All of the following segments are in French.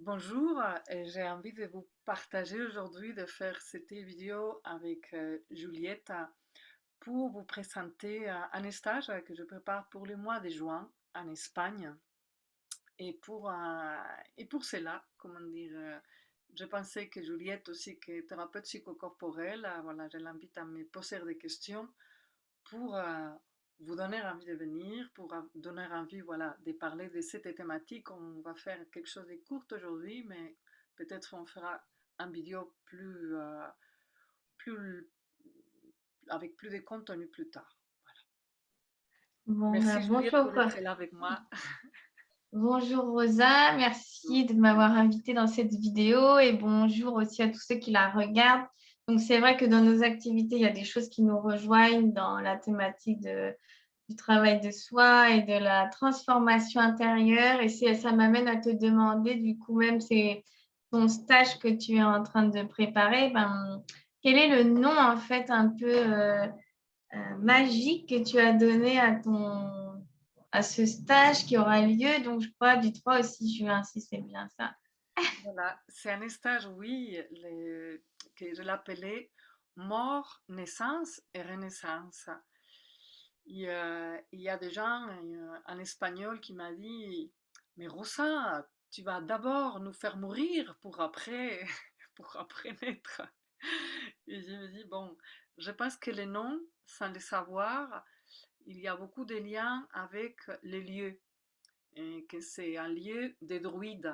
Bonjour, et j'ai envie de vous partager aujourd'hui, de faire cette vidéo avec Juliette pour vous présenter un stage que je prépare pour le mois de juin en Espagne. Et pour cela, comment dire, je pensais que Juliette aussi, qui est thérapeute psychocorporelle, voilà, je l'invite à me poser des questions pour vous donner envie de venir, pour donner envie, voilà, de parler de cette thématique. On va faire quelque chose de court aujourd'hui, mais peut-être on fera un vidéo plus, avec plus de contenu plus tard. Bon, Merci Juliette bonjour, pour être là avec moi. bonjour Rosa, merci de m'avoir invitée dans cette vidéo et bonjour aussi à tous ceux qui la regardent. Donc c'est vrai que dans nos activités, il y a des choses qui nous rejoignent dans la thématique du travail de soi et de la transformation intérieure. Et ça m'amène à te demander, du coup, même c'est ton stage que tu es en train de préparer, quel est le nom en fait un peu magique que tu as donné à ce stage qui aura lieu, donc je crois du 3 au 6 juin, si c'est bien ça. Voilà, c'est un stage, oui, que je l'appelais Mort, naissance et renaissance. Il y a des gens en espagnol qui m'a dit, mais Rosa, tu vas d'abord nous faire mourir pour après, pour après naître. Et je me dis, bon, je pense que les noms, sans le savoir, il y a beaucoup de liens avec les lieux, et que c'est un lieu des druides.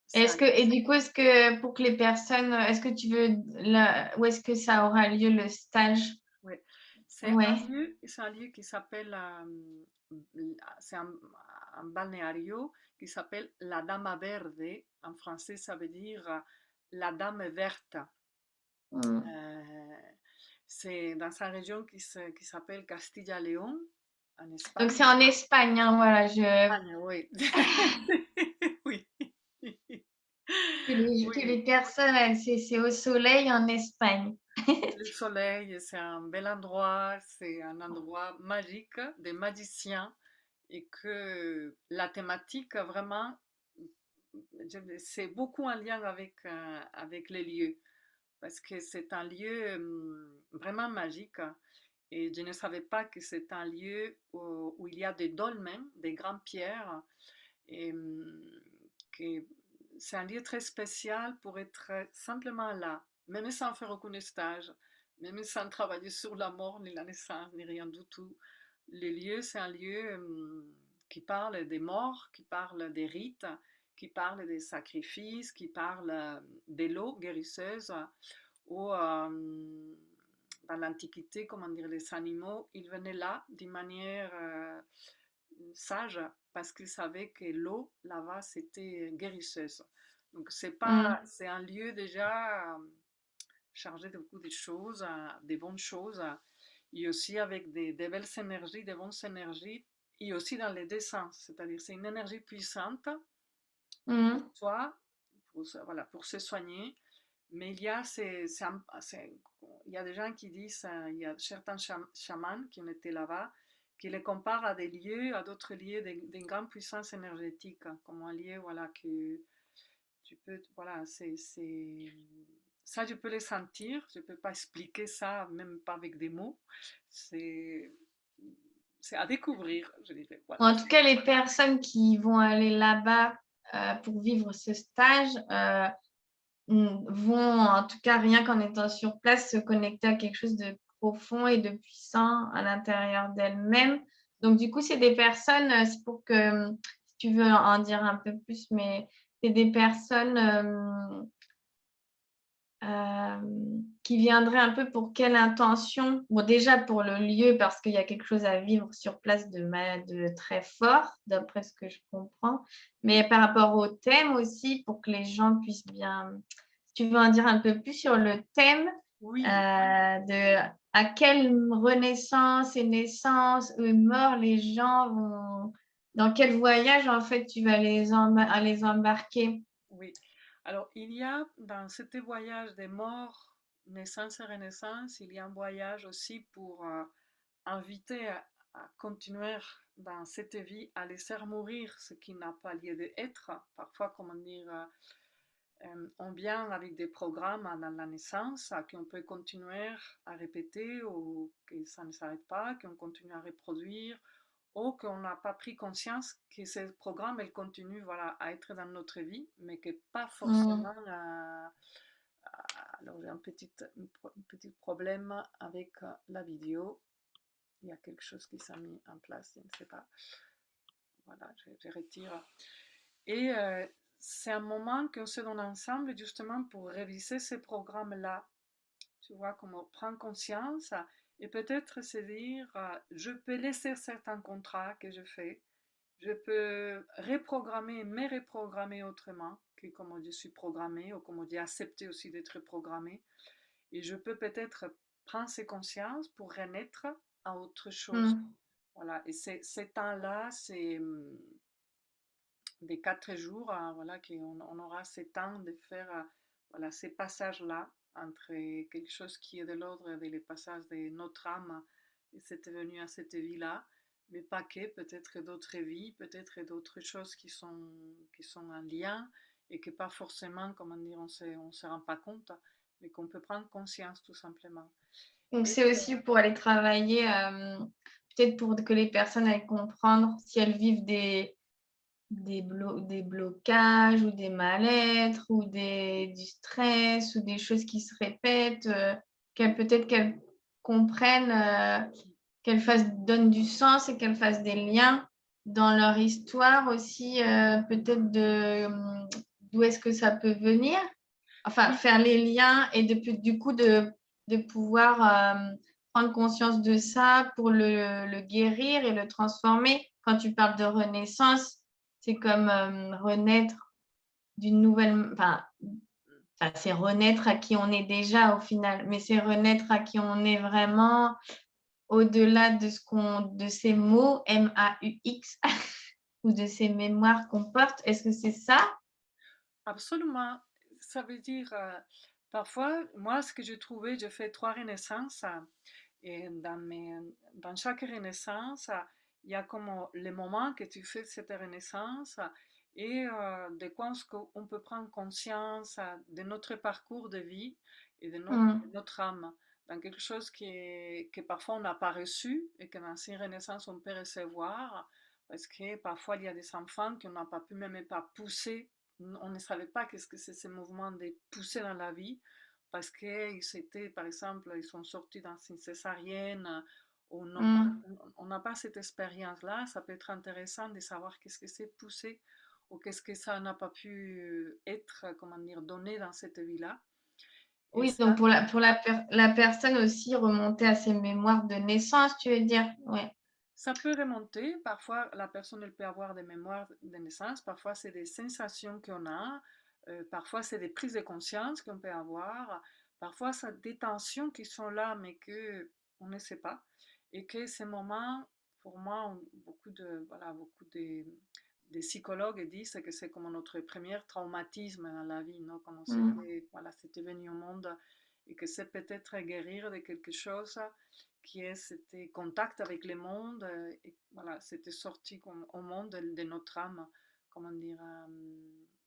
C'est un Et du coup, est-ce que pour que les personnes, est-ce que tu veux, où est-ce que ça aura lieu le stage? Oui, Ouais. c'est un lieu qui s'appelle, c'est un balnéario qui s'appelle La Dama Verde. En français, ça veut dire la Dame verte. Mm. Euh, c'est dans sa région qui s'appelle Castilla-Léon, en Donc Espagne. c'est en Espagne, hein, voilà, Espagne, oui. Oui. que Oui, les personnes, c'est au soleil en Espagne. c'est le soleil, c'est un bel endroit, c'est un endroit magique, des magiciens, et que la thématique, vraiment, c'est beaucoup en lien avec les lieux, parce que c'est un lieu vraiment magique, et je ne savais pas que c'est un lieu où il y a des dolmens, des grandes pierres, et que c'est un lieu très spécial pour être simplement là, même sans faire aucun stage, même sans travailler sur la mort, ni la naissance, ni rien du tout. Le lieu, c'est un lieu qui parle des morts, qui parle des rites, qui parle des sacrifices, qui parle de l'eau guérisseuse, où dans l'Antiquité, comment dire, les animaux, ils venaient là d'une manière sage parce qu'ils savaient que l'eau là-bas, c'était guérisseuse. Donc, c'est pas, Mm. c'est un lieu déjà chargé de beaucoup de choses, des bonnes choses, et aussi avec des belles énergies, des bonnes énergies, et aussi dans les deux sens. C'est-à-dire, c'est une énergie puissante pour Mm. soi, voilà, pour se soigner. Mais il y a des gens qui disent, il y a certains chamans qui ont été là-bas, qui les comparent à des lieux, à d'autres lieux d'une grande puissance énergétique, hein, comme un lieu, voilà, que tu peux, voilà, ça, je peux les sentir, je peux pas expliquer ça, même pas avec des mots. C'est, c'est à découvrir, je dirais, voilà. En tout cas, les personnes qui vont aller là-bas pour vivre ce stage, vont, en tout cas, rien qu'en étant sur place, se connecter à quelque chose de profond et de puissant à l'intérieur d'elles-mêmes. Donc, du coup, c'est des personnes, c'est pour que, si tu veux en dire un peu plus, mais c'est des personnes qui viendraient un peu pour quelle intention? Bon, déjà pour le lieu, parce qu'il y a quelque chose à vivre sur place de très fort, d'après ce que je comprends, mais par rapport au thème aussi, pour que les gens puissent bien, si tu veux en dire un peu plus sur le thème, Oui, de à quelle renaissance et naissance ou mort les gens vont, dans quel voyage en fait tu vas les embarquer? oui. Alors, il y a dans ce voyage des morts, naissance et renaissance, il y a un voyage aussi pour inviter à continuer dans cette vie à laisser mourir ce qui n'a pas lieu d'être. Parfois, comment dire, on vient avec des programmes dans la naissance qu'on peut continuer à répéter ou que ça ne s'arrête pas, qu'on continue à reproduire ou qu'on n'a pas pris conscience que ces programmes, elles continuent voilà, à être dans notre vie, mais que pas Mm. forcément... alors j'ai un petit problème avec la vidéo. Il y a quelque chose qui s'est mis en place, je ne sais pas. Voilà, je retire. Et c'est un moment qu'on se donne ensemble justement pour réviser ces programmes-là. Tu vois, comment prendre conscience et peut-être se dire, je peux laisser certains contrats que je fais, je peux reprogrammer, me reprogrammer autrement, que comme je suis programmée ou comme j'ai accepté aussi d'être programmée. Et je peux peut-être prendre ces consciences pour renaître à autre chose. Mm. Voilà, et ces temps-là, c'est des 4 jours, voilà, qu'on aura ce temps de faire voilà, ces passages-là entre quelque chose qui est de l'ordre des passages de notre âme et c'est venu à cette vie-là, mais pas que, peut-être d'autres vies, peut-être d'autres choses qui sont en lien et que pas forcément, comment dire, on se rend pas compte, mais qu'on peut prendre conscience tout simplement. Donc, Et c'est aussi pour aller travailler, peut-être pour que les personnes aillent comprendre si elles vivent des blocages ou des mal-être ou du stress ou des choses qui se répètent, qu'elles comprennent, qu'elles donnent du sens et qu'elles fassent des liens dans leur histoire aussi, peut-être d'où est-ce que ça peut venir. Enfin, oui, faire les liens et du coup de pouvoir prendre conscience de ça pour le guérir et le transformer. Quand tu parles de renaissance, c'est comme renaître d'une nouvelle... Enfin, c'est renaître à qui on est déjà au final, mais c'est renaître à qui on est vraiment au-delà de ces mots MAUX ou de ces mémoires qu'on porte. Est-ce que c'est ça? absolument. Ça veut dire, parfois, moi, ce que j'ai trouvé, j'ai fait 3 renaissances. Et dans chaque renaissance, il y a comme les moments que tu fais cette renaissance et de quoi on peut prendre conscience de notre parcours de vie et de notre âme dans quelque chose que parfois on n'a pas reçu et que dans ces renaissances on peut recevoir parce que parfois il y a des enfants qu'on n'a pas pu même pas pousser. On ne savait pas qu'est-ce que c'est ce mouvement de pousser dans la vie parce qu'ils étaient, par exemple, ils sont sortis dans une césarienne, Mm. on n'a pas cette expérience-là, ça peut être intéressant de savoir qu'est-ce que c'est pousser ou qu'est-ce que ça n'a pas pu être, comment dire, donné dans cette vie-là. Et Oui, donc ça, la personne aussi remonter à ses mémoires de naissance, tu veux dire? Ouais. ça peut remonter, parfois la personne elle peut avoir des mémoires de naissance, parfois c'est des sensations qu'on a, parfois c'est des prises de conscience qu'on peut avoir, parfois c'est des tensions qui sont là mais que on ne sait pas. Et que ces moments, pour moi, voilà, beaucoup des psychologues disent que c'est comme notre premier traumatisme dans la vie, non? Comme Mm. c'était, voilà, c'était venu au monde et que c'est peut-être guérir de quelque chose qui est c'était contact avec le monde et voilà c'était sorti comme, au monde de notre âme comment dire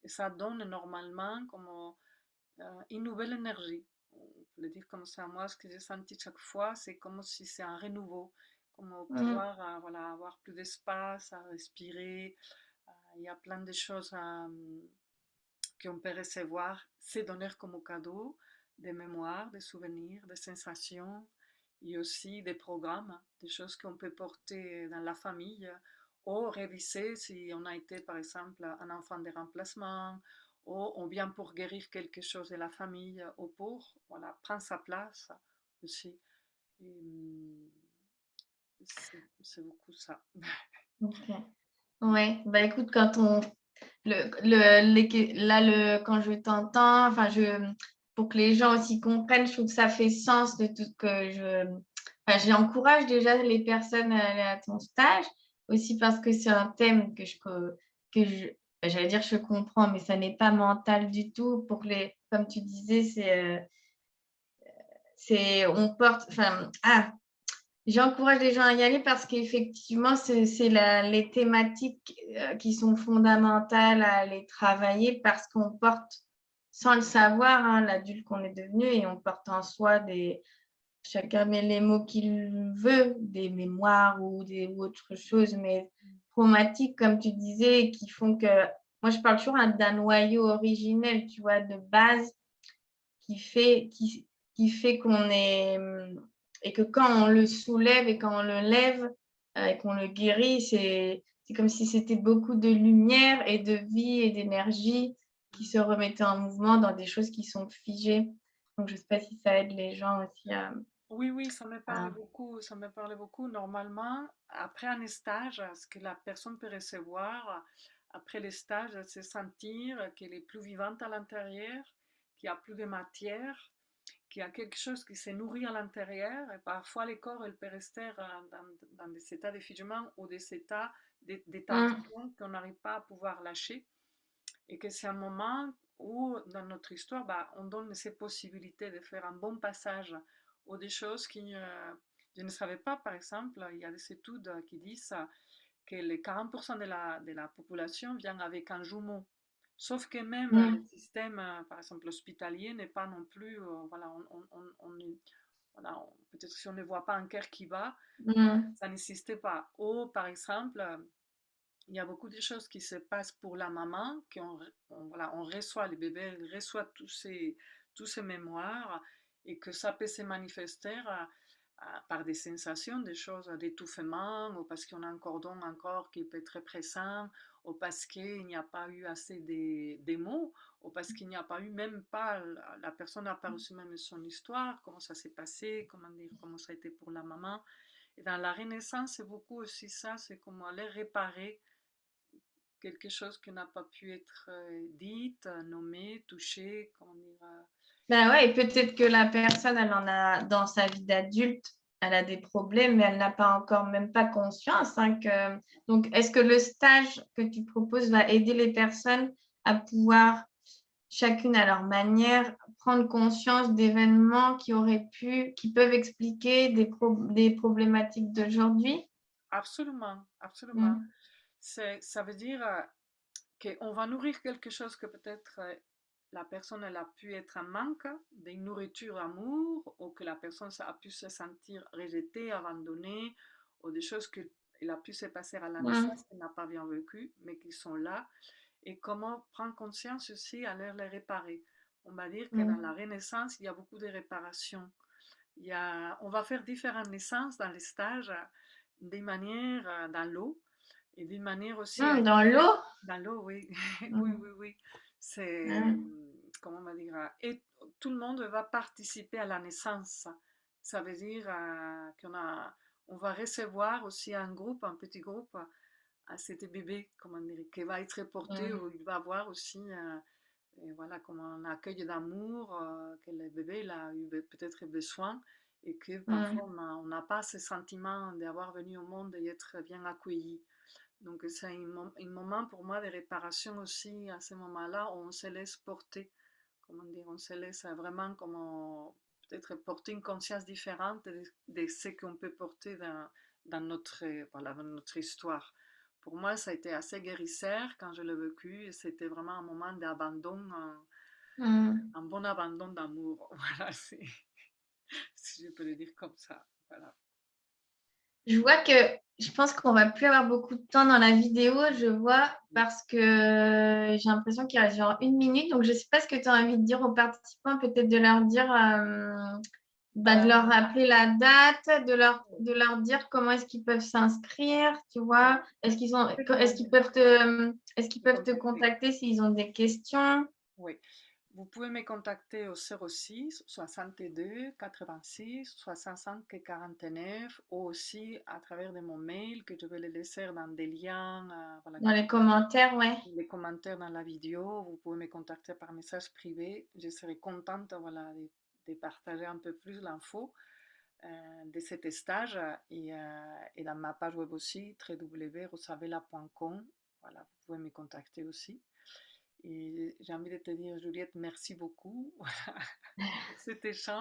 et ça donne normalement comme une nouvelle énergie on peut le dire comme ça moi ce que j'ai senti chaque fois c'est comme si c'est un renouveau comme Mm. pouvoir voilà avoir plus d'espace à respirer il y a plein de choses qu'on peut recevoir c'est donner comme cadeau des mémoires des souvenirs des sensations et aussi des programmes, des choses qu'on peut porter dans la famille ou réviser si on a été par exemple un enfant de remplacement ou on vient pour guérir quelque chose de la famille ou pour voilà, prendre sa place aussi. C'est beaucoup ça. Ok. Ouais, bah écoute, quand on quand je t'entends, enfin pour que les gens aussi comprennent, je trouve que ça fait sens de tout ce que enfin, j'encourage déjà les personnes à aller à ton stage, aussi parce que c'est un thème que je, j'allais dire je comprends, mais ça n'est pas mental du tout pour comme tu disais, on porte, enfin, J'encourage les gens à y aller parce qu'effectivement, c'est les thématiques qui sont fondamentales à aller travailler parce qu'on porte, sans le savoir, hein, l'adulte qu'on est devenu, et on porte en soi chacun met les mots qu'il veut, des mémoires ou autre chose, mais traumatiques, comme tu disais, qui font que, moi je parle toujours d'un noyau originel, tu vois, de base, qui fait, qui fait qu'on est, et que quand on le soulève et quand on le lève et qu'on le guérit, c'est comme si c'était beaucoup de lumière et de vie et d'énergie qui se remettaient en mouvement dans des choses qui sont figées. Donc, je ne sais pas si ça aide les gens aussi Oui, oui, ça me parle à... beaucoup, ça me parle beaucoup. Normalement, après un stage, ce que la personne peut recevoir après le stage, c'est sentir qu'elle est plus vivante à l'intérieur, qu'il y a plus de matière, qu'il y a quelque chose qui s'est nourri à l'intérieur. Et parfois, le corps, il peut rester dans des états de figement ou des états de Hum, tension qu'on n'arrive pas à pouvoir lâcher. Et que c'est un moment où, dans notre histoire, bah, on donne ces possibilités de faire un bon passage ou des choses qui... je ne savais pas, par exemple, il y a des études qui disent que les 40% de la population vient avec un jumeau. Sauf que même le hum, système, par exemple, hospitalier n'est pas non plus... voilà, voilà, peut-être si on ne voit pas un cœur qui bat, hum, ça n'existait pas. Ou, par exemple, il y a beaucoup de choses qui se passent pour la maman, voilà, on reçoit les bébés, elle reçoit tous ces mémoires et que ça peut se manifester par des sensations, des choses d'étouffement, ou parce qu'on a un cordon encore qui peut être très pressant, ou parce qu'il n'y a pas eu assez de mots, ou parce qu'il n'y a pas eu même pas, la personne n'a pas reçu même son histoire, comment ça s'est passé, comment dire, comment ça a été pour la maman. Et dans la Renaissance, c'est beaucoup aussi ça, c'est comment aller réparer quelque chose qui n'a pas pu être dite, nommé, touché, comment dire. Ben ouais, et peut-être que la personne, elle en a dans sa vie d'adulte, elle a des problèmes, mais elle n'a pas encore même pas conscience, hein, que... Donc, est-ce que le stage que tu proposes va aider les personnes à pouvoir, chacune à leur manière, prendre conscience d'événements qui peuvent expliquer des problématiques d'aujourd'hui? Absolument, absolument. Mm. Ça veut dire qu'on va nourrir quelque chose que peut-être la personne elle a pu être en manque, des nourritures amour, ou que la personne a pu se sentir rejetée, abandonnée, ou des choses qu'il a pu se passer à la Mm. naissance qu'elle n'a pas bien vécu, mais qui sont là. Et comment prendre conscience aussi à les réparer. On va dire que dans la Mm. Renaissance, il y a beaucoup de réparations. On va faire différentes naissances dans les stages, d'une manière dans l'eau et d'une manière aussi Mm, dans l'eau? dans l'eau, oui. Oui, Mm. oui, oui. C'est, Ouais. comment on va dire, et tout le monde va participer à la naissance. Ça veut dire on va recevoir aussi un groupe, un petit groupe, à cet bébé, comment dire, qui va être porté, Mm. où il va avoir aussi et voilà, comme un accueil d'amour que le bébé il a eu peut-être besoin et que parfois Mm. on n'a pas ce sentiment d'avoir venu au monde et être bien accueilli. Donc c'est un moment pour moi de réparation aussi à ce moment-là où on se laisse porter, comment dire, on se laisse vraiment comme peut-être porter une conscience différente de ce qu'on peut porter dans notre, voilà, dans notre histoire. Pour moi, ça a été assez guérisseur quand je l'ai vécu et c'était vraiment un moment d'abandon, Mm. un bon abandon d'amour. Voilà, si je peux le dire comme ça. Voilà. Je vois que je pense qu'on va plus avoir beaucoup de temps dans la vidéo, je vois, parce que j'ai l'impression qu'il reste genre 1 minute. Donc, je ne sais pas ce que tu as envie de dire aux participants, peut-être de leur dire, de leur Euh, rappeler la date, de leur dire comment est-ce qu'ils peuvent s'inscrire, tu vois. voilà. Est-ce qu'ils peuvent Me te contacter. contacter s'ils ont des questions? Oui. Vous pouvez me contacter au 06 62 86 65 49 ou aussi à travers de mon mail que je vais les laisser dans des liens, voilà, Dans les commentaires, ouais. les commentaires dans la vidéo. Vous pouvez me contacter par message privé. Je serai contente voilà, de partager un peu plus l'info de cet stage et dans ma page web aussi, www.rosavela.com. Voilà, vous pouvez me contacter aussi. Et j'ai envie de te dire, Juliette, merci beaucoup pour cet échange.